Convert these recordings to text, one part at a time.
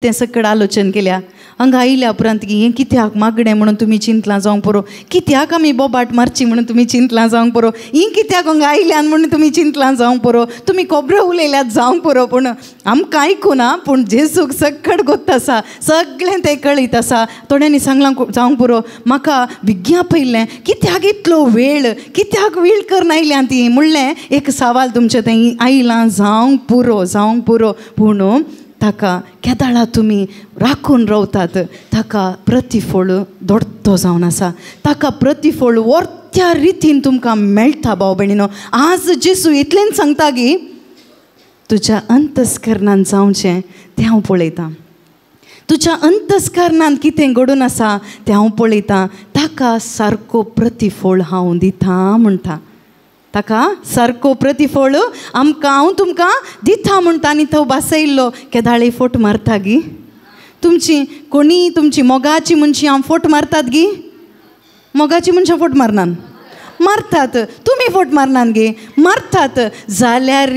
तें सकड आलोचन केल्या. हांगा आयल्या उपरांत हें कित्याक मागणें म्हणून तुमी चिंतलां जावंक पुरो, कित्याक आमी बोबाट मारची म्हणून तुमी चिंतलां जावंक पुरो, हीं कित्याक हांगा आयल्यान म्हणून तुमी चिंतलां जावंक पुरो, तुमी खोबऱ्यो उलयल्यात जावंक पुरो. पूण आमकां आयकुना, पूण जेजूक सकड गोत्त आसा, सगळें तें कळीत आसा. थोड्यांनी सांगलां जावंक पुरो, म्हाका विज्ञाप पयलें कित्याक इतलो वेळ, कित्याक वेळ करन आयल्यां ती म्हणलें. एक सवाल तुमचें तें आयलां जावंक पुरो. पूण ताका केदाळा तुमी राखून रावतात, ताका प्रतिफळ दोडतो जावन आसा. ताका प्रतिफळ वर्त्या रितीन तुमकां मेळटा भाव भयणीनो. आज जेजू इतलेंच सांगता की तुज्या अंतस्करणान जावचें तें हांव पळयतां. तुज्या अंतस्करणान कितें घडून आसा तें हांव पळयतां. ताका सारको प्रतिफळ हांव दितां म्हणटा. ताका सारको प्रतिफळ हांव तुमकां दिता म्हणटा. आनी तो बसयल्लो केदाळे फोट मारता गी तुमची मोगाची मनशां हांव फोट मारतात गी. मोगाची मनशां फोट मारतात. तुमी फोट मारनात गे, मारतात. जाल्यार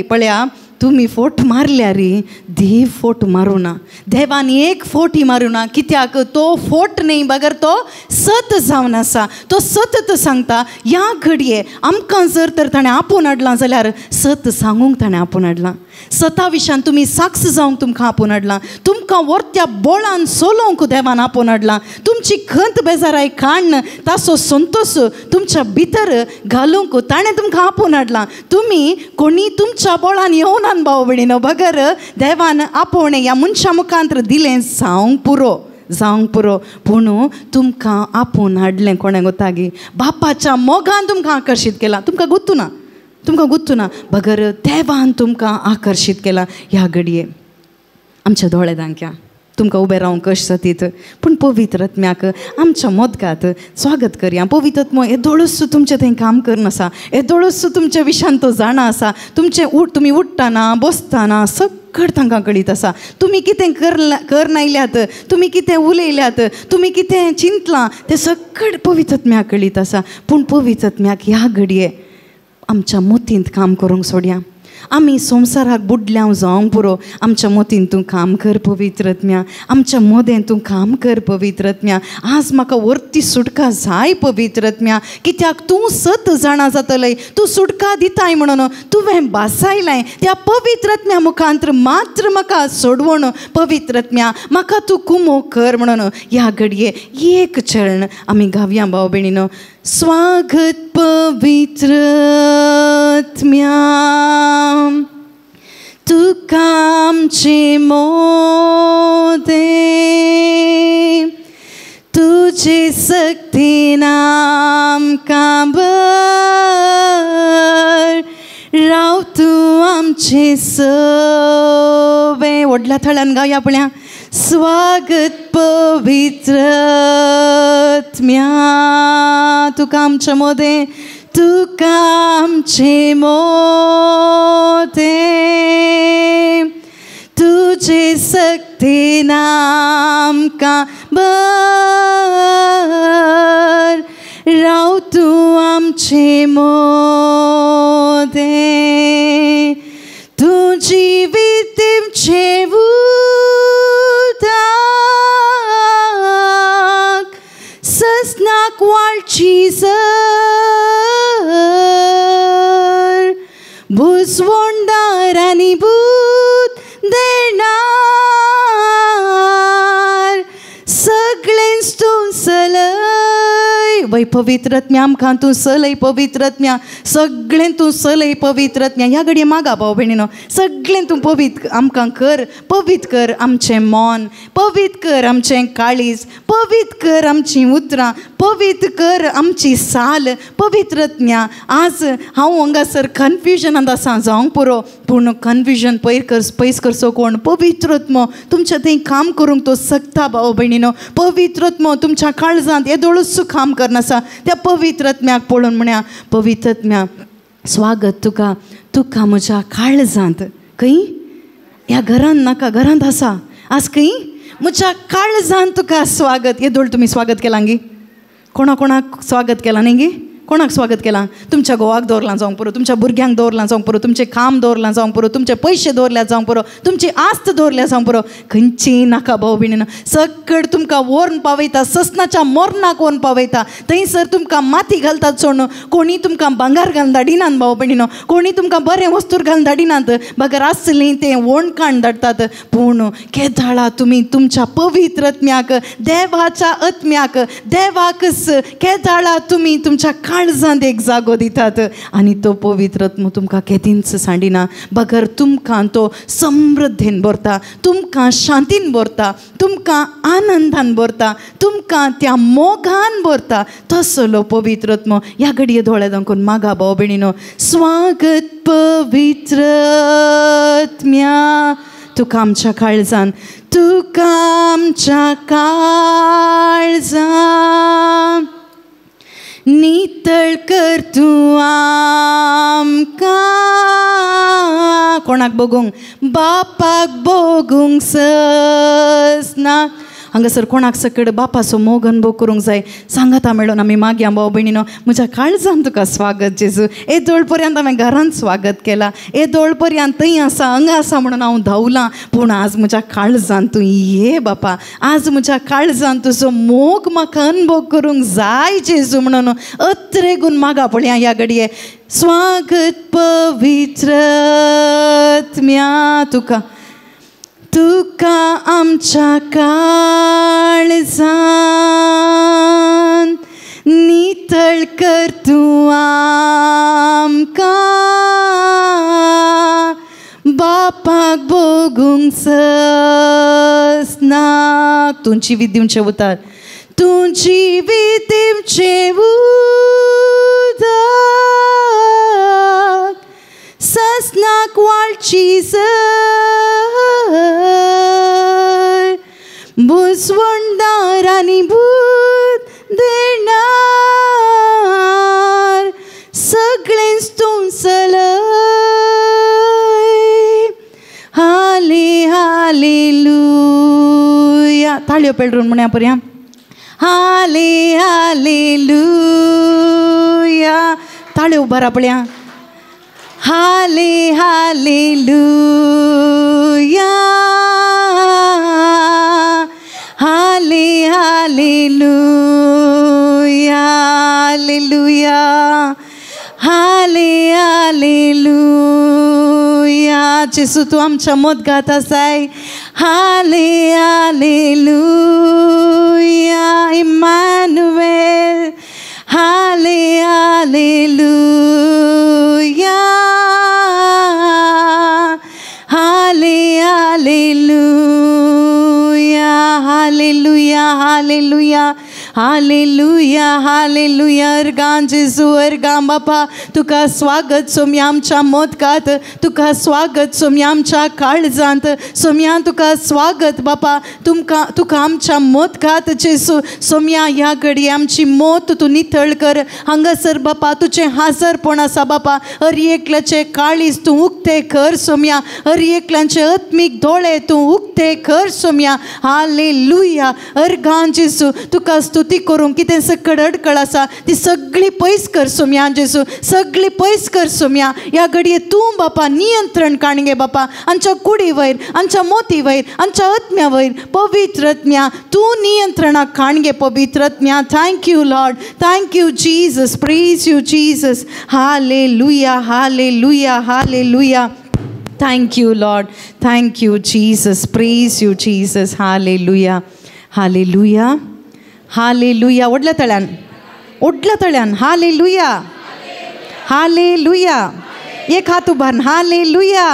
पळया, तुमी फोट मारल्या री, देव फोट मारूना. देवान एक फोटी मारूना. कित्याक तो फोट न्ही, बगर तो सत जावन आसा. तो सतत सांगता. ह्या घडये आमकां जर तर ताणें आपोवन हाडलां जाल्यार सत सांगूंक ताणें आपोवन हाडलां. सता विशयान तुमी साक्ष जावंक तुमकां आपोवन हाडलां. तुमकां वर्त्या बोळान सोलोवंक देवान आपोवन हाडलां. तुमची खंत बेजाराय काडन ताचो संतोश तुमच्या भितर घालूंक ताणें तुमकां आपोवन हाडलां. तुमी कोणी तुमच्या बोळान येवनात भाव भयणीनो, बगर देवान आपोवणें ह्या मनशा मुखांतर दिलें जावंक पुरो. पूण तुमकां आपोवन हाडलें कोणें गोता गे? बापाच्या मोगान तुमकां आकर्शीत केलां. तुमकां गुत्तू ना, बगर देवान तुमकां आकर्शीत केलां. ह्या घडये आमचे दोळे धांक्या तुमकां उबें रावंक कश्ट जातीत, पूण पवित्र आत्म्याक आमच्या मोदकांत स्वागत करया. पवित्र आत्मो येदोळूच तुमचें थंय काम करनासा, येदोळूच तुमच्या विशयान तो जाणा आसा. तुमी उठ्ठना बसतना सकड तांकां कळीत आसा. तुमी कितें करनायल्यात, तुमी कितें उलयल्यात, तुमी कितें चिंतलां तें सकड पवित्र आत्म्याक कळीत आसा. पूण पवित्र आत्म्याक ह्या घडये आमच्या मोतींत काम करूंक सोडया. आमी संवसाराक बुडल्याव जावंक पुरो. आमच्या मोतीन तूं काम कर पवित्र आत्म्या. आमच्या मोदें तूं काम कर पवित्र आत्म्या. आज म्हाका वर्ती सुटका जाय पवित्र आत्म्या. कित्याक तूं सत जाणा जातलय, तूं सुटका दिताय म्हणून तुवें बासायलाय. त्या पवित्र आत्म्या मुखांतर मात्र म्हाका सोडवण पवित्र आत्म्या. म्हाका तूं कुमो कर म्हणून ह्या घडये एक चरण आमी गावया भाव भयणीनो. स्वागत पवित्र आत्म्या, तुका आमचे मोदे, तुजे सक्तीन आमकां भर, राव तूं आमचे सवे. व्हडल्या थळ्यान गावया पळया. स्वागत पवित्र आत्म्या, तुका आमचे मोदे, तुका आमचे मोदे, तुजे सक्तीन आमकां भर, राव तूं आमचे मोदे. तूं जिवीतचे उदक ससनाक वाळची जर, भुजवणदार आनी भूत देणार, सगळेंच तूं चलय. वै पवित्र आत्म्या आमकां तूं चलय पवित्र आत्म्या. सगळें तूं चलय पवित्र आत्म्या. ह्या घडये मागा भाव भयणीनो, सगळें तूं पवित्र आमकां कर. पवित्र कर आमचें मन, पवित्र कर आमचें काळीज, पवित्र कर आमचीं उतरां, पवित्र कर आमची साल पवित्र आत्म्या. आज हांव हांगासर कन्फ्युजनांत आसा जावंक पुरो, पूण कन्फ्युजन पयस करचो कोण? पवित्र आत्मो तुमच्या थंय काम करूंक तो सकता भाव भयणीनो. पवित्र आत्मो तुमच्या काळजांत येदोळूच काम करनासा. त्या पवित्र आत्म्याक पळोवन म्हण्या, पवित्र आत्म्या स्वागत तुका म्हज्या काळजांत. खंय? ह्या घरांत नाका, घरांत आसा. आज खंय? म्हज्या काळजांत तुका स्वागत. येदोळ तुमी स्वागत केलां गी? कोणाक स्वागत केलां न्ही गी? कोणाक स्वागत केलां? तुमच्या घोवाक दवरलां जावंक पुरो, तुमच्या भुरग्यांक दवरलां जावंक पुरो, तुमचे काम दवरलां जावंक पुरो, तुमचे पयशे दवरल्या जावंक पुरो, तुमची आस्त दवरल्या जावंक पुरो, खंयचीय नाका भाव भयणीनो. सकट तुमकां व्हरून पावयता, ससनाच्या मोरणाक व्हरून पावयता. थंयसर तुमकां माती घालतात सोडून कोणी तुमकां भांगार घालून धाडिनात भाव भयणीनो, कोणी तुमकां बरें वस्तूर घालून धाडिनात, भागर आसलीं तें वणकाण धाडटात. पूण केदाळा तुमी तुमच्या पवित्र आत्म्याक, देवाच्या आत्म्याक, देवाक केदाळा तुमी तुमच्या काळजांत एक जागो दितात आनी तो पवित्र आत्मो तुमकां केदींच सांडिना. भागर तुमकां तो समृद्धीन भरता, तुमकां शांतीन भरता, तुमकां आनंदान भरता, तुमकां त्या मोगान भरता. तसलो पवित्र आत्मो ह्या घडये दोळे दाखोवन मागा भाव भयणीनो. स्वागत पवित्र आत्म्या तुका आमच्या काळजान, तुका आमच्या काळजान नितळ कर तूं आमकां. कोणाक बगूंक? बापाक बगूंक ससना. हांगासर कोणाक सकड बापाचो मोग अनुभव करूंक जाय. सांगाता मेळून आमी मागया भाव भयणीनो. म्हज्या काळजान तुका स्वागत जेजू. येदोळ पर्यंत हांवें घरांत स्वागत केलां, येदोळ पर्यंत थंय आसा हांगा आसा म्हणून हांव धांवलां. पूण आज म्हज्या काळजान तूं ये बापा. आज म्हज्या काळजान तुजो मोग म्हाका अनुभव करूंक जाय जेजू म्हणून अत्रेगून मागा पळया ह्या घडये. स्वागत पवित्र आत्म्या तुका, तुका आमच्या काळजान नितळ कर तूं आमकां. बापाक बगूंक ससना. तूं जिवीत दिवचें उतर, तूं जिवीत दिवचें उदक ससनाक वाळची सर. बुजवणदार आनी भूत देणार सगळेंच तूं चलय. हाले हालेलुया. ताळयो पेडरून म्हणया पर्या. हाले हालेलुया. ताळयो उबारा पळया. हाले हालेलुया. हाले हालेलुया. हालेलुया. हाले हालेलुया. जेसू तूं आमच्या मोदगात आसाय. हाले हालेलुया. इम्मानुएल. हाले हालेलुया. हाले हालेलुया. हालेलुया. हालेलुया. हालेलुया. हालेलुया. अर्गां जेजू, अर्गां बापा तुका स्वागत सोम्या आमच्या मोदकात, तुका स्वागत सोम्या आमच्या काळजांत. सोम्या तुका स्वागत बापा, तुका आमच्या मोदकात जेजू. सोम्या ह्या घडये आमची मोत तूं नितळ कर. हांगासर बापा तुजें हाजरपण आसा बापा. हर एकल्याचे काळीज तूं उक्ते कर सोम्या. हर एकल्यांचे आत्मीक दोळे तूं उक्ते कर सोम्या. हालेलुया. अर्गां जेजू तुका स्तुती करूंक कितें सकड अडकळ आसा ती सगळी पयस कर सोम्या जेजू. सगळी पयस कर सोम्या. ह्या घडये तूं बापा नियंत्रण काणगे बापा. आमच्या कुडी वयर, आमच्या मोती वयर, आमच्या आत्म्या वयर पवित्र आत्म्या तूं नियंत्रणाक काणगे पवित्र आत्म्या. Thank you Lord. Thank you Jesus. Praise you Jesus. हालेलुया. हालेलुया. हालेलुया. Thank you Lord. Thank you Jesus. Praise you Jesus. हालेलुया. हालेलुया. हालेलुया. ओडल्या तळ्यान, ओडल्या तळ्यान. हालेलुया. हालेलुया. एक हात उभारून हालेलुया.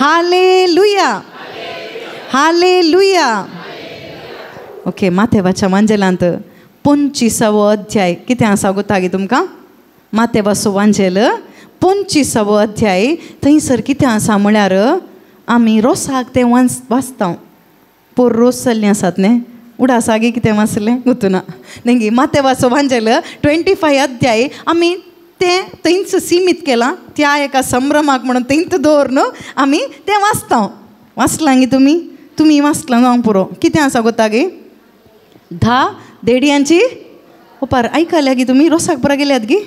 हालेलुया. हालेलुया. ओके. माथेवाच्या वांजेलांत 25वो अध्याय कितें आसा गोता गे तुमकां? माथेवाचो वांजेल 25वो अध्याय. थंयसर कितें आसा म्हळ्यार आमी रोसाक तें वाचता. पोर रोस चल्लीं आसात न्ही. उडासागे कितें वाचलें गुतूना नेंगी. माथेवाचो वांजेल 25 अध्याय आमी तें थंयच सीमीत केलां. त्या एका संभ्रमाक म्हणून थंयच दवरून आमी तें वाचता. वाचलां गे तुमी वाचलां जावंक पुरो. कितें आसा गोता गे? 10 देडयांची ओपार ऐकायला गी तुम्ही रोसाक बरा गेल्यात गी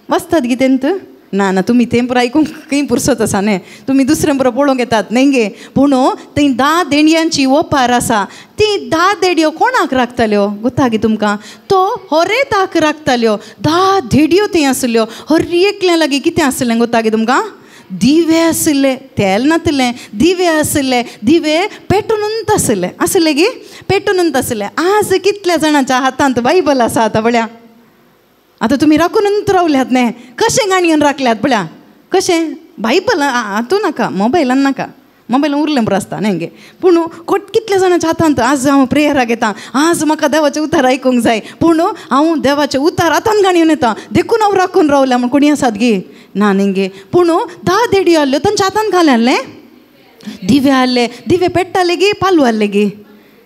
वाचतात गी तेंत ना ना तुम्ही तें पुरा ऐकूंक खंय पुरसत आसा न्ही तुम्ही दुसऱ्या बरोबर पळोवंक येतात न्ही गे पूण थंय 10 देणयांची ओपार आसा ती 10 देडयो कोणाक राखतल्यो गुता गे तुमकां तो होरेताक राखतल्यो 10 देडयो थंय आसल्यो हर एकल्या लागीं कितें आसलें गुता गे तुमकां दिवे आसले तेल नासलें दिवे आसले दिवे पेटूनच आसले आसले गे पेटूनच आसले आज कितल्या जाणांच्या हातांत बायबल आसा आतां पळया आता तुम्ही राखूनच रावल्यात न्ही कशें गाणयेन राखल्यात पळया कशें बायबल हातूं नाका मोबायलान नाका मोबायलान उरलें बरें आसता न्ही गे पूण कितल्या जाणांच्या हातांत आज हांव प्रेयराक येता आज म्हाका देवाचें उतार आयकूंक जाय पूण हांव देवाचें उतार आतां गाणयेन येता देखून हांव राखून रावल्या म्हण कोणी आसात गे ना न्ही गे पूण 10 देडयो आहल्यो तांच्या हातांत घाले दिवे आहले दिवे पेट्टाले गे पालू आहले गे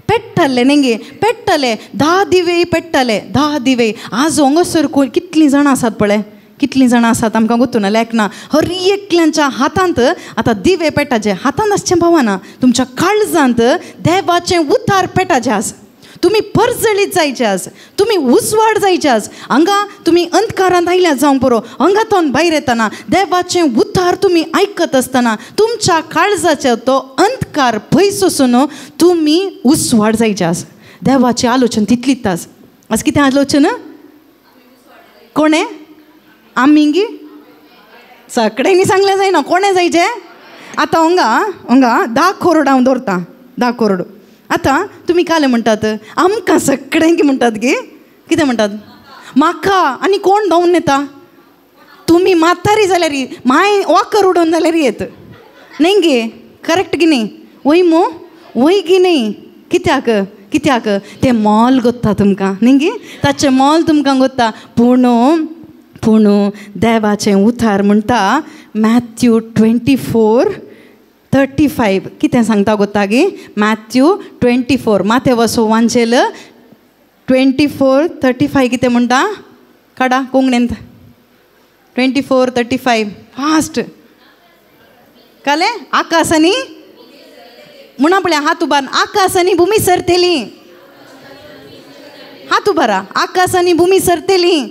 पेट्टले न्ही पेट्टले 10 दिवे पेट्टले 10 दिवे आज हांगासर कितलीं जाणां आसात पळय कितलीं जाणां आसात आमकां गोतून लेखना हर एकल्यांच्या हातांत आतां दिवे पेटाचे हातांत आसचें भावना तुमच्या काळजांत देवाचें उतार पेटाचें आसा तुम्ही परजळीत जायचे आज तुम्ही उसवाड जायचे आज हांगा तुम्ही अंधकारांत आयल्यात जावं पुरो हांगातून भायर येतना देवाचें उतार तुम्ही आयकत आसतना तुमच्या काळजाचो तो अंधकार भंय सोसून तुम्ही उसवाड जायचे आज देवाचें आलोचन तितलीच आज आज कितें आलोचन कोणे आमी गी सगळ्यांनी सांगलें जायना कोणे जायचें आतां हांगा 10 करोड हांव दवरतां 10 करोड आतां तुमी काले म्हणटात आमकां सगळ्यांक म्हणटात गे कितें म्हणटात म्हाका आनी कोण धांवन येता तुमी म्हातारी जाल्यार माय वाकर उडोवन जाल्यार येत न्ही गे करेक्ट गी न्ही वय मो वय गी न्ही कित्याक कित्याक तें मोल गोत्ता तुमकां न्ही गे ताचें मोल तुमकां गोत्ता पूण देवाचें उतार म्हणटा मॅथ्यू 24:35 कितें सांगता गोत्ता गे मॅथ्यू 24 माथे वसो वांचेल 24:35 कितें म्हणटा काडा कोंकणींत 24:35 फास्ट काले आकाशांनी म्हणा पळय हात उबार आकाशांनी भूमी सरतेली हात उबारा आकाशांनी भूमी सरतेली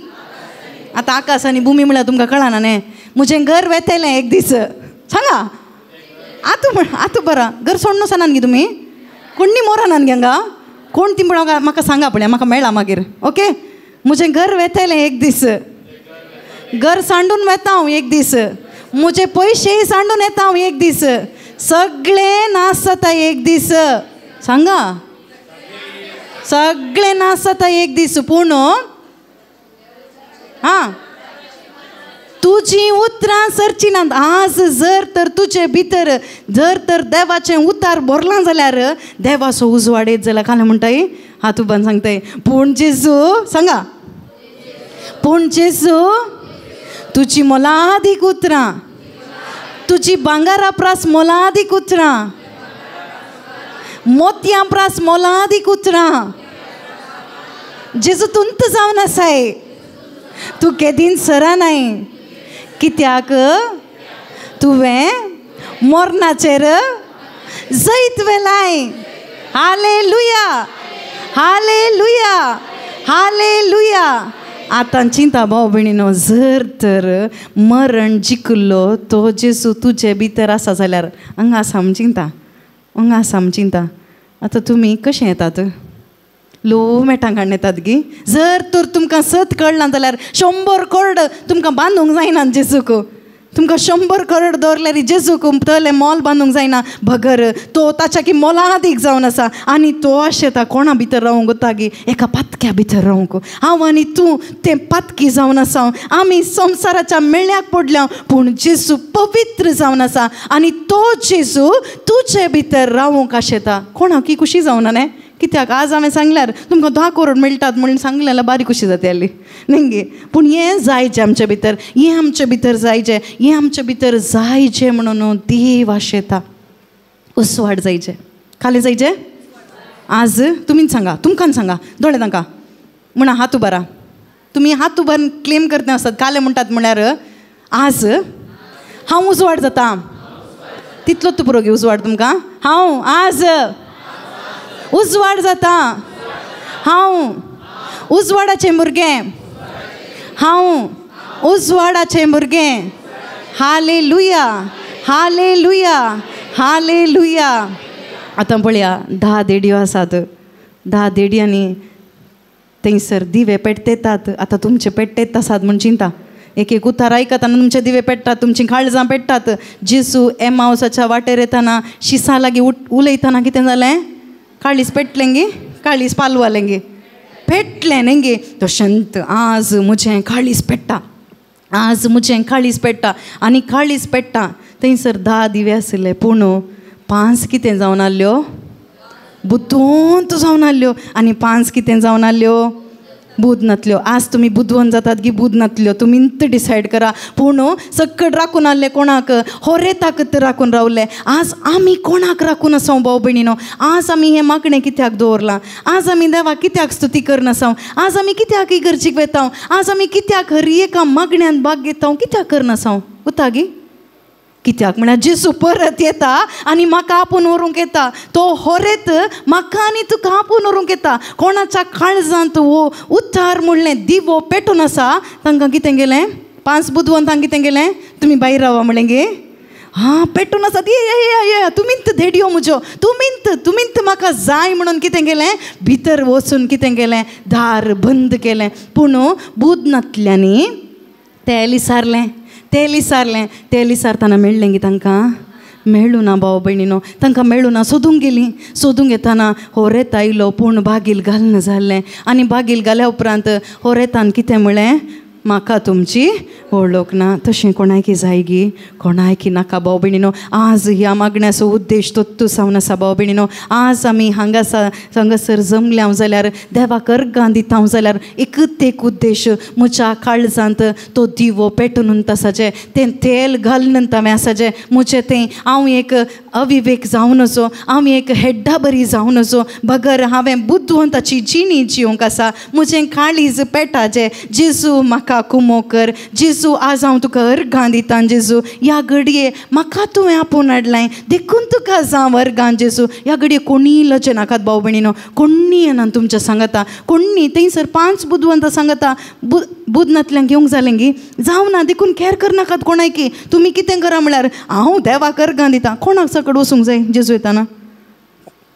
आतां आकाश आनी भूमी म्हळ्यार तुमकां कळना न्ही म्हजें घर वेतेलें एक दीस सांगा आतां बरा घर सोडून वचनात गे तुमी कोणी मोरानात गे हांगा कोण ती म्हणून म्हाका सांगा पळय म्हाका मेळ्ळा मागीर ओके म्हजें घर वेतेलें एक दीस घर सांडून वेता हांव एक दीस म्हजे पयशेय सांडून येता हांव एक दीस सगळें नास जाता एक दीस सांगा सगळें नास जाता एक दीस पूण हां तुजी उतरां सरची नात आज जर तर तुजे भितर जर तर देवाचें उतार भरलां जाल्यार देवाचो उजवाड येत जाल्यार काले म्हणटाय हात उबान सांगताय पूण जेजू सांगा पूण जेजू तुजी मोलादीक उतरां तुजी भांगारा प्रास मोलादीक उतरां मोतयां प्रास मोलादीक उतरां जेजू तुंत जावन आसाय तूं केदीन सरानाय कित्याक तुवें मोरणाचेर जैत वेलाय हालेलुया हालेलुया हालेलुया आतां चिंता भाव भयणीनो जर तर मरण जिखलो तो जेजू तुजे भितर आसा जाल्यार हांगा आसा म्हूण चिंता हांगा आसा म्हूण चिंता आतां तुमी कशें येतात लो मेटांक हाडून येतात गी जर तर तुमकां सत कळना जाल्यार 100 करोड तुमकां बांदूंक जायना जेजूक तुमकां 100 करोड दवरल्यार जेजूक तले मोल बांदूंक जायना भगर तो ताच्या की मोलादीक जावन आसा आनी तो आशेता कोणा भितर रावूंक गोता गी एका पातक्या भितर रावूंक हांव आनी तूं तें पातकी जावन आसा आमी संवसाराच्या मेळ्याक पडल्या पूण जेजू पवित्र जावन आसा आनी तो जेजू तुजे भितर रावूंक आशेता कोणाक की खुशी जावना न्ही कित्याक आज हांवें सांगल्यार तुमकां 10 करोड मेळटात म्हणून सांगलें जाल्यार बारी खुशी जाताली न्ही पूण हें जायचें आमचे भितर हें आमचे भितर जायचें हें आमचे भितर जायचें म्हणून देव आशेता उसवाड जायचें खाली जायचें आज तुमीच सांगा तुमकां सांगा दोळे तांकां म्हणा हात उबारा तुमी हात उबारून क्लेम करता आसतात काले म्हणटात म्हळ्यार आज हांव उजवाड जाता तितलोच पुरो गे उजवाड तुमकां हांव आज उजवाड जाता हांव उजवाडाचें भुरगें, हांव उजवाडाचें भुरगें. हालेलुया, हालेलुया, हालेलुया. आतां पळया 10 देडयो आसात. 10 देडयांनी थंयसर दिवे पेटयतात. आतां तुमचे पेटयत आसात म्हण चिंता. एक उतार आयकताना तुमचे दिवे पेटतात, तुमची काळजां पेटतात. जेसू एमावसाच्या वाटेर येताना शिसा लागीं उलयतना कितें जालें? काळीज पेटलें गे, काळीज पालवालें गे, पेटलें न्ही गे. तशेंच आज म्हजें काळीज पेट्टा, आज म्हजें काळीज पेट्टा. आनी काळीज पेट्टा. थंयसर 10 दिवे आसले पूण 5 कितें जावन आहल्यो? बुद्दवंत जावन आहल्यो. आनी 5 कितें जावन आहल्यो? बुदनातल्यो. आज तुमी बुदवंत जातात की बुदनातल्यो तुमींत डिसायड करा. पूण सकट राखून आहले कोणाक? होरेताक राखून रावले. आज आमी कोणाक राखून आसां भाव भयणीनो? आज आमी हें मागणें कित्याक दवरलां? आज आमी देवाक कित्याक स्तुती करना आसां? आज आमी कित्याक इगर्जीक वेता? आज आमी कित्याक हर एका मागण्यांत भाग घेता? कित्याक करना आसां? उतागी कित्याक म्हळ्यार जेसू परत येता आनी म्हाका आपूण व्हरूंक येता. तो होरेत म्हाका आनी तुका आपूण व्हरूंक येता. कोणाच्या काळजांत वो उतार म्हणलें दिवो पेटून आसा तांकां कितें गेलें? 5 बुदवंतांक कितें गेलें? तुमी भायर रावा म्हणलें गे. हां पेटून आसात. ये तुमींत धेडयो म्हज्यो, तुमींत म्हाका जाय म्हणून कितें गेलें? भितर वचून कितें गेलें? दार बंद केलें. पूण बुदनातल्यांनी तेल विसारलें. तेल विसारतना मेळ्ळें गे तांकां? मेळूं ना भाव भयणीनो. तांकां मेळूं ना. सोदूंक गेलीं. सोदूंक येताना होरेत आयलो पूण बागील घालना जाल्लें. आनी बागील घाल्या उपरांत होरेतान कितें म्हळें? म्हाका तुमची वळख ना. तशें कोणायकी जाय गी? कोणायकी नाका भाव भयणीनो. आज ह्या मागण्याचो उद्देश तोच जावन आसा भाव भयणीनो. आज आमी हांगासर जमल्या जाल्यार देवाक अर्गां दिता जाल्यार एकच एक उद्देश. म्हज्या काळजांत तो दिवो पेटून आसाचे, तें तेल घालून हांवें आसाचें म्हजें तें हांव एक अविवेक जावन असो, हांव एक हेड्डा बरी जावन असो, बगर हांवें बुद्दवंताची जिणी जिवंक आसा. म्हजें काळीज पेटाचें. जेजू म्हाका कुमो कर. जेजू आज हांव तुका अर्गां दिता. जेजू ह्या घडये म्हाका तुवें आपूण हाडलां, देखून तुका जावं अर्गां. जेजू ह्या घडये कोणीय लजे नाकात भाव भयणीनो. कोणी येना तुमच्या सांगाता. कोणी थंयसर 5 बुदवंतां सांगाता बुदनातल्यांक घेवंक जालें गी? जावं ना. देखून कॅर करनाकात कोणायकी. तुमी कितें करा म्हळ्यार हांव देवाक अर्गां दिता. कोणाक सकट वचूंक जाय जेजू येताना?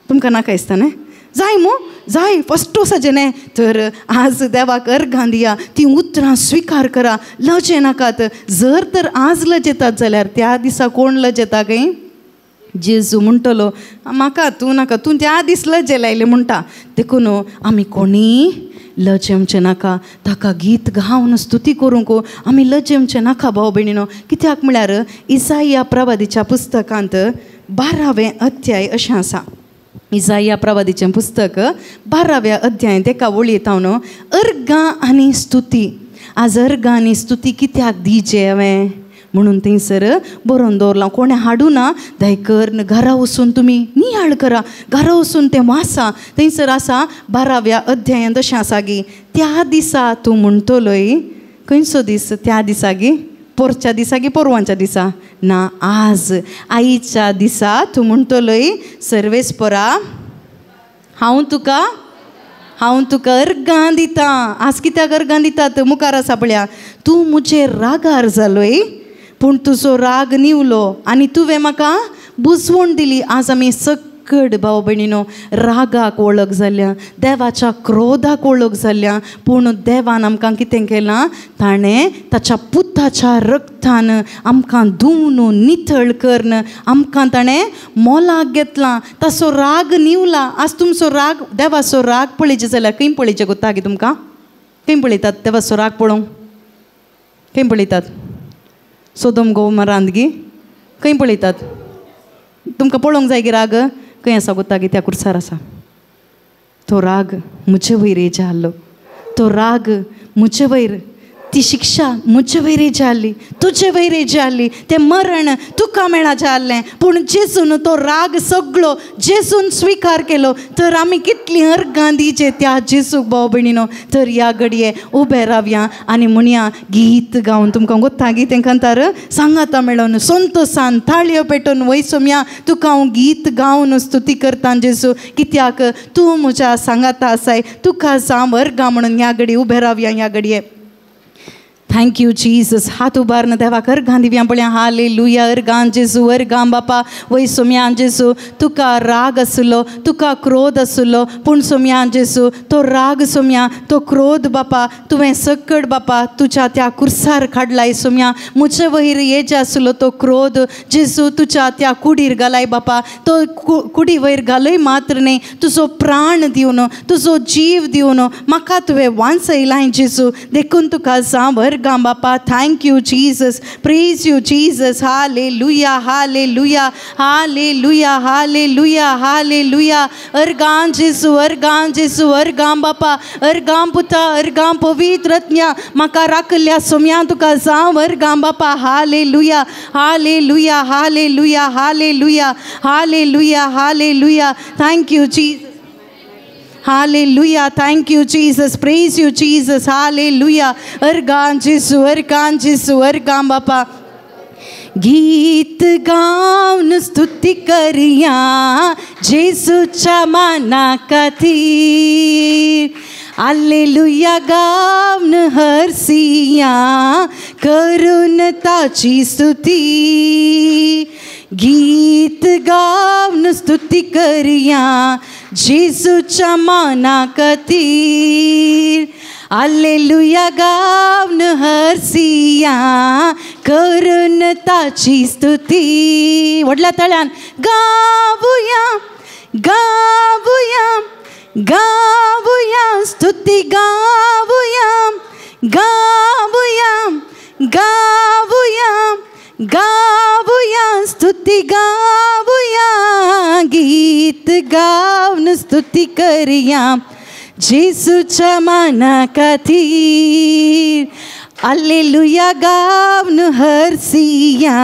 तुमकां नाका दिसता न्ही? जाय मो जाय फस्ट वसाचें न्ही. तर आज देवाक अर्गां दिया. ती उतरां स्विकार करा. लजे नाकात. जर तर आज लजेतात जाल्यार त्या दिसा कोण लजेता गे? जेजू म्हणटलो म्हाका तूं नाका, तूं त्या दीस लजे लायले म्हणटा. देखून आमी कोणी लजेमचें नाका. ताका गीत गावन स्तुती करूंक आमी लजेमचें नाका भाव भयणीनो. कित्याक म्हळ्यार इसाया प्रवादीच्या पुस्तकांत 12वें अध्याय अशें आसा. इसाया प्रवादीचें पुस्तक 12व्या अध्यायान एका वळयेंत हांव अर्गां आनी स्तुती. आज अर्गां आनी स्तुती कित्याक दिवचे हांवें म्हणून थंयसर बरोवन दवरलां. कोणें हाडूं ना. दयकर घरा वचून तुमी नियाळ करा. घरा वचून तें वाचा. थंयसर आसा 12व्या अध्यायान अशें आसा गी. त्या दिसा तूं म्हणटलोय. खंयचो दीस त्या दिसा गी? पोरच्या दिसा गी पोरवांच्या दिसा? ना, आज आईच्या दिसा तूं म्हणटलोय सर्वेस्परा हांव तुका अर्गां दिता. आज कित्याक अर्गां दितात? मुखार आसा पळया. तूं म्हजे रागार जालोय पूण तुजो राग निवलो आनी तुवें म्हाका बुजवण दिली. आज आमी सकट भाव भयणीनो रागाक वळख जाल्या, देवाच्या क्रोधाक वळख जाल्या. पूण देवान आमकां कितें केलां? ताणें ताच्या पुताच्या रक्तान आमकां धुवन नितळ करन आमकां ताणें मोलाक घेतलां. ताचो राग निवला. आज तुमचो राग, देवाचो राग पळयचे जाल्यार खंय पळयचे गोता गे तुमकां? खंय पळयतात देवाचो राग पळोवंक? खंय पळयतात? सोदोम गोमोरांत गी खंय पळयतात? तुमकां पळोवंक जाय गे राग? खंय आसा गोता गे? त्या कुर्सार आसा. तो राग म्हजे वयर येजा आहलो. तो राग म्हजे वयर ती शिक्षा म्हजे वयरी जाल्ली, तुजे वयरी जाल्ली, तें मरण तुका मेळा जाल्लें, पूण जेसून तो राग सगळो जेसून स्विकार केलो. तर आमी कितलीं अर्गां दिवचे त्या जेसूक भाव भयणीनो. तर ह्या घडये उबे रावया आनी म्हणया गीत गावन. तुमकां गोत्ता गितें कंतार सांगाता मेळोन संतोसान ताळयो पेटोवन वयसोम्या तुका हांव गीत गावन स्तुती करता जेसू, कित्याक तूं म्हज्या सांगाता आसाय, तुका सांवर गा म्हणून ह्या घडी उबे रावया. ह्या घडये थँक यू जीसस. हात उबारन देवाक अर्गां दिवया. पळया हालेलुया. अर्गां जेसू, अर्गां बापा वय सोम्या जेसू, तुका राग आसलो, तुका क्रोध आसलो, पूण सोम्या जेसू तो राग सोम्या, तो क्रोध बापा तुवें सकड बापा तुज्या त्या कुर्सार काडलाय सोम्या. म्हजे वयर हेजे आसलो तो क्रोध जेसू तुज्या त्या कुडीर घालाय बापा. तो कुडी वयर घालय मात्र न्ही, तुजो प्राण दिवन, तुजो जीव दिवन म्हाका तुवें वांचयलाय जेसू. देखून तुका सांवर गा बापा. Thank you Jesus. Praise you Jesus. हालेलुया, हालेलुया, हालेलुया, हालेलुया, हालेलुया. अर्गां जेसू, अर्गां जेसू, अर्गां बापा, अर्गां पुता, अर्गां पवित्र आत्म्या म्हाका राखल्या सोम्या तुका सांव अर्गां बापा. हालेलुया, हालेलुया, हालेलुया, हालेलुया, हालेलुया, hallelujah. Thank you Jesus. Hallelujah. Thank you, Jesus. Praise you, Jesus. Hallelujah. अर्गां जेसू, अर्गां जेसू, अर्गां बापा. गीत गावन स्तुती करिया जेसूच्या माना खातीर. हालेलुया गावन हरसिया करून ताची स्तुती. गीत गावन स्तुती करिया जेसूच्या माना खातीर. हालेलुया गावन हरसिया करून ताची स्तुती. व्हडल्या तळ्यान गावुया, गावुया, गावुया स्तुती गावुया, गावुया, गावुया, गावुया स्तुती गावुया. गीत गावन स्तुती करिया जेसूच्या माना खातीर. हालेलुया गावन हरसिया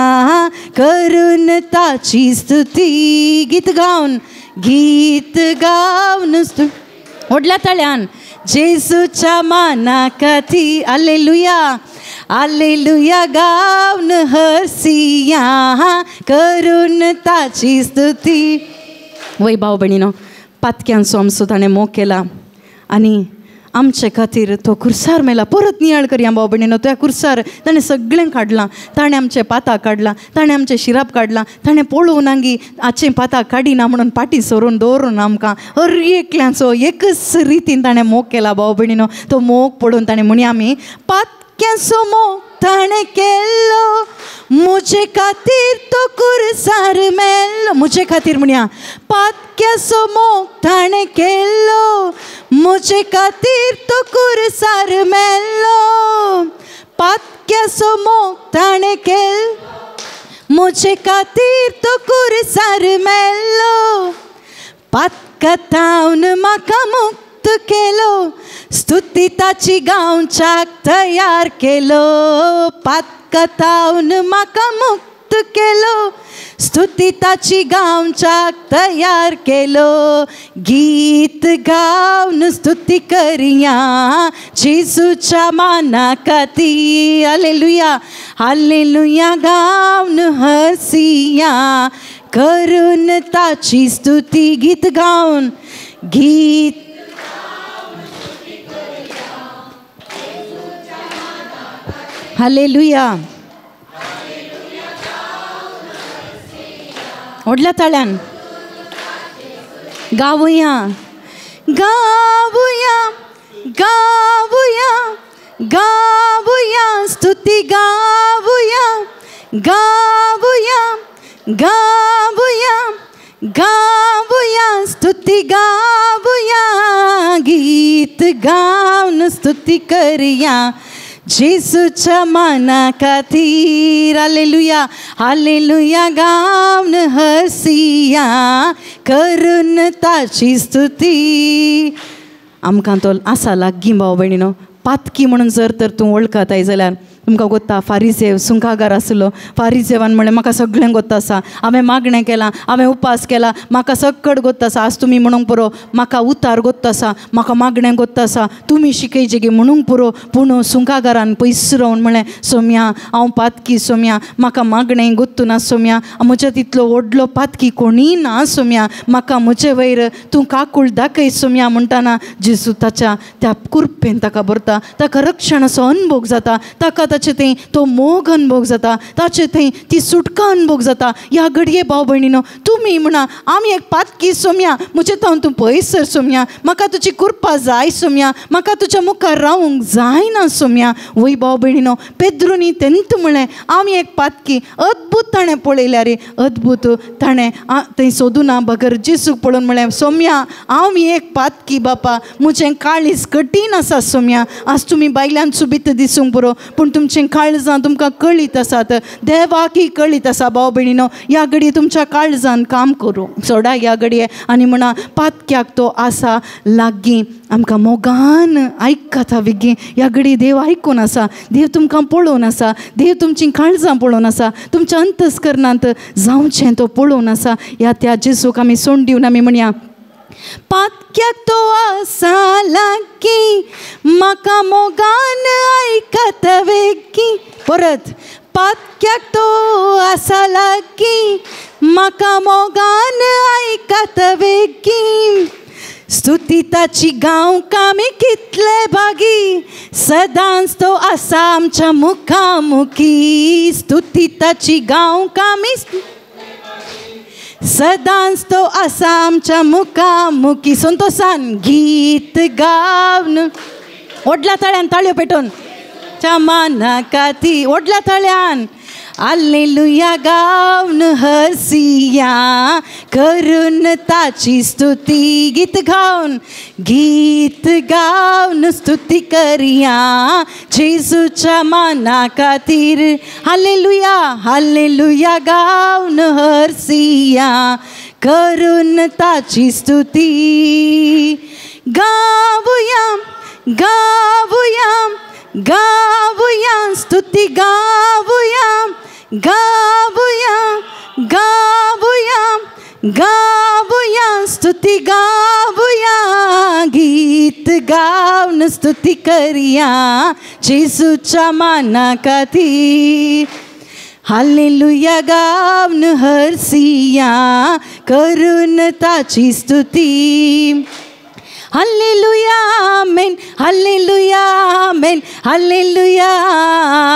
करून ताची स्तुती. गीत गावन, गीत गावन स्तुती. व्हडल्या तळ्यान जेसूच्या माना खातीर. हालेलुया, हालेलुया गावन हरसिया करून ताची स्तुती. वय भाव भयणीनो, पातक्यांचो आमचो ताणें मोग केला आनी आमचे खातीर तो कुर्सार मेला. परत नियाळ करया भाव भयणीनो. त्या कुर्सार ताणें सगळें काडलां. ताणें आमचे पातां काडलां, ताणें आमचे शिराप काडलां, ताणें पळोवन आंगी आजचें पातां काडिना म्हणून पाटी सरून दवरून आमकां हर एकल्याचो एकच रितीन ताणें मोग केला भाव भयणीनो. तो मोग पळोवन ताणें म्हणया आमी पातक्यांचो मोग ताणें केल्लो म्हजे खातीर तो कुर्सार मेल्लो. म्हजे खातीर म्हणया पातक्यांचो मोग ताणें केल्लो म्हजे खातीर तो कुर्सार मेल्लो. पातक्यांचो मोग ताणें केल्लो म्हजे खातीर तो कुर्सार मेल्लो. पातकातावन म्हाका मुक्त केलो, स्तुती ताची गावच्याक तयार केलो. पातकातावन म्हाका मुक्त केलो, स्तुती ताची गावच्याक तयार केलो. गीत गावन स्तुती करिया जेसूच्या माना खातीर. हालेलुया, हालेलुया गावन हरसिया करून ताची स्तुती. गीत गावन, गीत हालेलुया. व्हडल्या तळ्यान गावुया, गावुया, गावुया, गावुया स्तुती गावुया, गावुया, गावुया, गावुया स्तुती गावुया. गीत गावन स्तुती करिया जेसूच्या माना खातीर. हालेलुया, हालेलुया गावन हरसिया करून ताची स्तुती. आमकां तो आसा लागीं भाव भयणीनो. पातकी म्हणून जर तर तूं वळखताय जाल्यार तुमकां गोत्ता फारिसेव सुंकागार आसलो. फारिसेवान म्हणलें म्हाका सगळें गोत्त आसा, हांवें मागणें केलां, हांवें उपास केला, म्हाका सकट गोत्त आसा. आज तुमी म्हणूंक पुरो म्हाका उतार गोत्त आसा, म्हाका मागणें गोत्त आसा, तुमी शिकयचे गे म्हणूंक पुरो. पूण सुंकागारान पयस रावन म्हणलें सोम्या हांव पातकी सोम्या, म्हाका मागणें गोत्तू ना सोम्या, म्हज्या तितलो व्हडलो पातकी कोणीय ना सोम्या, म्हाका म्हजे वयर तूं काकूळ दाखय सोम्या म्हणटाना जेजू ताच्या त्या कुरपेन ताका भरता. ताका रक्षणाचो अनुभव जाता, ताका ताचे थंय तो मोग अनुभव जाता, ताचे थंय ती सुटका अनुभव जाता. ह्या घडये भाव भयणीनो तुमी म्हणा आमी एक पातकी सोम्या, म्हजे थावन तूं पयसर सोम्या, म्हाका तुजी कृपा जाय सोम्या, म्हाका तुज्या मुखार रावूंक जायना सोम्या. वय भाव भयणीनो पेद्रुनी तेंत म्हणलें आमी एक पातकी. अद्भुत ताणें पळयल्या रे, अद्भुत ताणें थंय सोदूना बगर जेसूक पळोवन म्हणलें सोम्या आमी एक पातकी बापा, म्हजें काळीज कठीण आसा सोम्या. आज तुमी बायल्यान सुबीत दिसूंक पुरो पूण तुमचें काळजां तुमकां कळीत आसात, देवाकय कळीत आसा. भाव भयणीनो ह्या घडये तुमच्या काळजान काम करूं सोडा ह्या घडये आनी म्हणा पातक्याक तो आसा लागीं. आमकां मोगान आयकता विगी ह्या घडये देव आयकून आसा, देव तुमकां पळोवन आसा, देव तुमचीं काळजां पळोवन आसा, तुमच्या अंतस्करणांत जावचें तो पळोवन आसा. ह्या त्या जेजूक आमी सोंड दिवन आमी म्हणया पातक्याक तो आसा लागीं, म्हाका मोगान आयकत वेगी. परत पातक्याक तो आसा लागीं, म्हाका मोगान आयकत वेगी. स्तुती ताची गावंक आमी कितले भागी, सदांच तो आसा आमच्या मुखामुखी. स्तुती ताची गावंक आमी सदांच तो आसा आमच्या मुखामुखी. संतोषान गीत गावन ओडल्या ताळ्यान ताळयो पेटोवन च्या माना काती ओडल्या ताळ्यान हालेलुया गावन हरसिया करून ताची स्तुती. गीत गावन स्तुती करिया जेजूच्या माना खातीर. हालेलुया हालेलुया गावन हरसिया करून ताची स्तुती. गावुया गावुया गावुया स्तुती गावुया गावुया गावुया गावुया स्तुती गावुया. गीत गावन स्तुती करिया जेजूच्या माना खातीर. हालेलुया गावन हरसिया करून ताची स्तुती. हालेलुया आमेन हालेलुया आमेन हालेलुया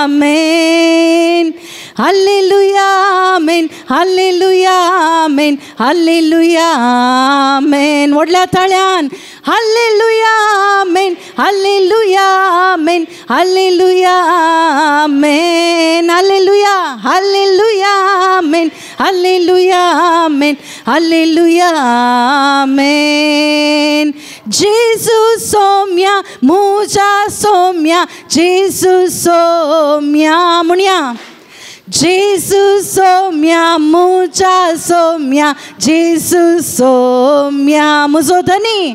आमेन हालेलुया आमेन हालेलुया आमेन हालेलुया आमेन. व्हडल्या ताळ्यान हालेलुया आमेन हालेलुया आमेन हालेलुया आमेन हालेलुया हालेलुया आमेन हालेलुया आमेन हालेलुया आमेन. जेजू सोम्या मुजा सोम्या जेजू सोम्या म्हणया जेजू सोम्या मुजा सोम्या जेजू सोम्या म्हजो धनी.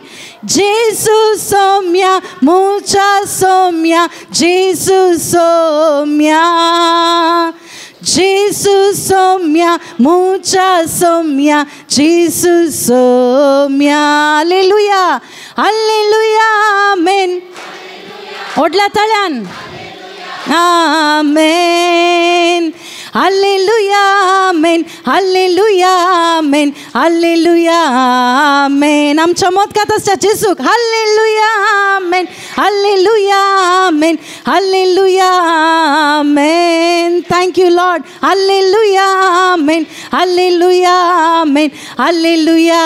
जेजू सोम्या मुजा सोम्या जेजू सोम्या जेजू सोम्या मुजा सोम्या जेजू सोम्या. हालेलुया हालेलुया आमेन ओडल्या ताळ्यान आमेन हालेलुया आमेन हालेलुया आमेन हालेलुया आमेन. आमच्या मोदकात आसच्या जेजूक हालेलुया आमेन हालेलुया आमेन हालेलुया आमेन. Thank you Lord. हालेलुया आमेन हालेलुया आमेन हालेलुया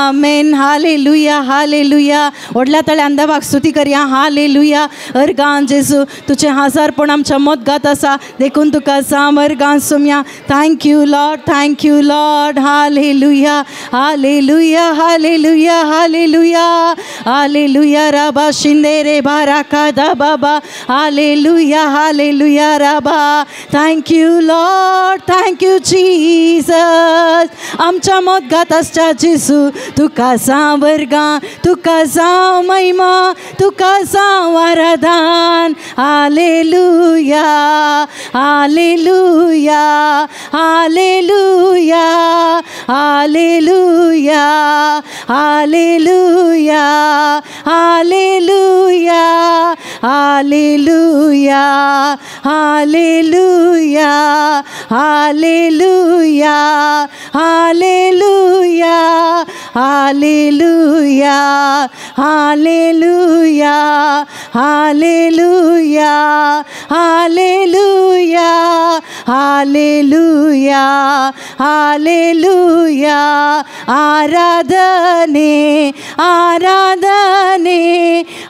आमेन हालेलुया हालेलुया. व्हडल्या ताळ्यान देवाक स्तुती करया. हालेलुया. अर्गान जेजू तुझे हजारपण आमच्या मोदकात आसा देखून तुका वर्गां सुम्या. Thank you Lord, thank you Lord. हालेलुया, हालेलुया, हालेलुया, हालेलुया, हालेलुया. राबा शिंदे रे बाराका दा बाबा. हालेलुया, हालेलुया राबा. Thank you Lord, thank you Jesus. आमच्या मोदगात आसच्या जेसू, तुका सांग वर्गां, तुका सांग महिमा, तुका सांग आराधन. हालेलुया, हालेलुया, हालेलुया, हालेलुया, हालेलुया, हालेलुया, हालेलुया, हालेलुया, हालेलुया, हालेलुया, हालेलुया, हालेलुया, हालेलुया, हालेलुया, हालेलुया, हालेलुया. आराधने, आराधने,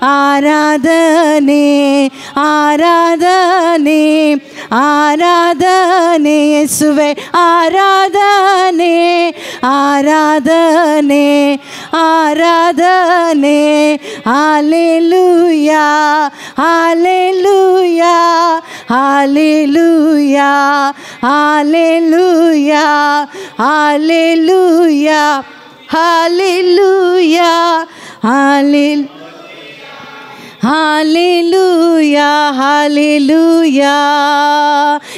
आराधने, आराधने, आराधने. येशुवे आराधने, आराधने, आराधने. हालेलुया, हालेलुया, हालेलुया, हालेलुया, हालेलुया, हालेलुया, हालेलुया, हालेलुया, हालेलुया.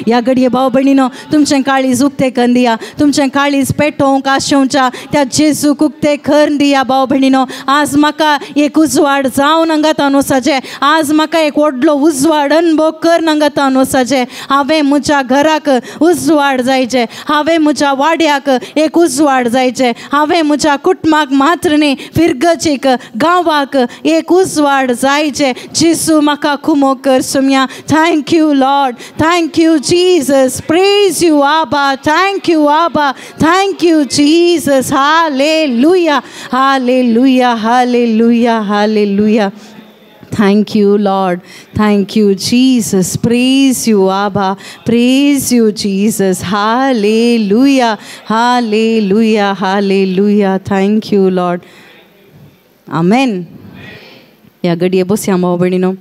या घडये भाव भयणीनो, तुमचें काळीज उक्ते करून दिया. तुमचें काळीज पेटोवंक आशेवच्या त्या जेजूक उक्ते करून दिया भाव भयणीनो. आज म्हाका एक उजवाड जावन हांगातान वसाचें. आज म्हाका एक व्हडलो उजवाड अनुभव करून हांगातान वसाचें. हांवें म्हज्या घराक उजवाड जायचें. हांवें म्हज्या वाड्याक एक उजवाड जायचें. हांवें म्हज्या कुटुंबाक मात्र न्ही, फिरगचीक गांवाक एक उजवाड जायचें. जेसू म्हाका खुमो कर सुम्या. Thank you Lord, thank you Jesus. Praise you आबा, थँक यू आबा, थँक यू जीसस. हालेलुया, हालेलुया, हालेलुया, हालेलुया. Thank you, Lord. Thank you, Jesus. Praise you, Abba. Praise you, Jesus. Hallelujah. Hallelujah. Hallelujah. Thank you, Lord. Amen. या घडये बसया भाव भयणीनो.